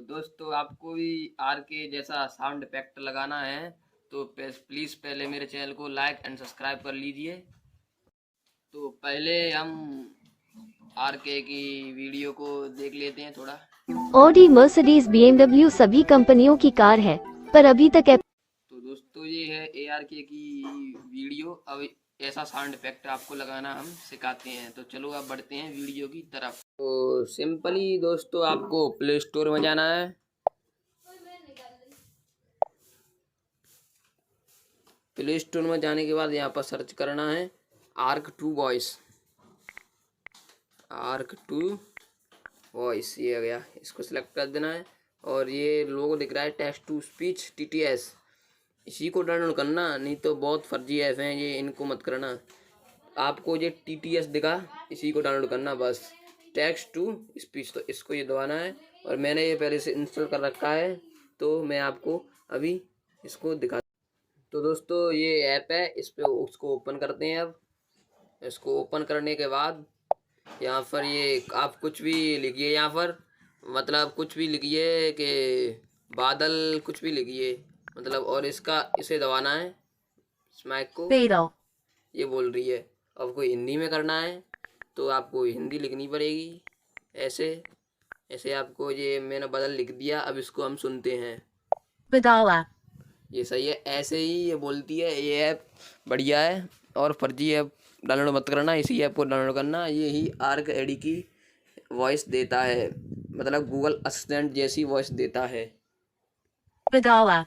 दोस्तों आपको भी आर के जैसा साउंड इफेक्ट लगाना है तो प्लीज़ पहले मेरे चैनल को लाइक एंड सब्सक्राइब कर लीजिए। तो पहले हम आर के की वीडियो को देख लेते हैं थोड़ा। ऑडी, मर्सिडीज, बीएमडब्ल्यू सभी कंपनियों की कार है, पर अभी तक तो दोस्तों ये है AR के की वीडियो। अब ऐसा साउंड इफेक्ट आपको लगाना हम सिखाते हैं। तो चलो अब बढ़ते हैं वीडियो की तरफ। तो सिंपली दोस्तों आपको प्ले स्टोर में जाना है। प्ले स्टोर में जाने के बाद यहाँ पर सर्च करना है ARC2 वॉइस। ARC2 वॉइस ये आ गया, इसको सिलेक्ट कर देना है। और ये लोगो दिख रहा है टेक्स्ट टू स्पीच TTS, इसी को डाउनलोड करना। नहीं तो बहुत फर्जी ऐप हैं ये, इनको मत करना। आपको ये TTS दिखा, इसी को डाउनलोड करना बस, टेक्स्ट टू स्पीच। तो इसको ये दबाना है और मैंने ये पहले से इंस्टॉल कर रखा है, तो मैं आपको अभी इसको दिखा। तो दोस्तों ये ऐप है, इस पे उसको ओपन करते हैं। अब इसको ओपन करने के बाद यहाँ पर ये आप कुछ भी लिखिए, यहाँ पर मतलब कुछ भी लिखिए कि बादल, कुछ भी लिखिए मतलब। और इसे दबाना है, इस माइक को। ये बोल रही है आपको हिंदी में करना है तो आपको हिंदी लिखनी पड़ेगी। ऐसे ऐसे आपको, ये मैंने बदल लिख दिया। अब इसको हम सुनते हैं। बदाला ये सही है, ऐसे ही ये बोलती है। ये ऐप बढ़िया है और फर्जी ऐप डाउनलोड मत करना, इसी ऐप को डाउनलोड करना। ये ही आर्क एडी की वॉइस देता है, मतलब गूगल असिस्टेंट जैसी वॉइस देता है। बदाला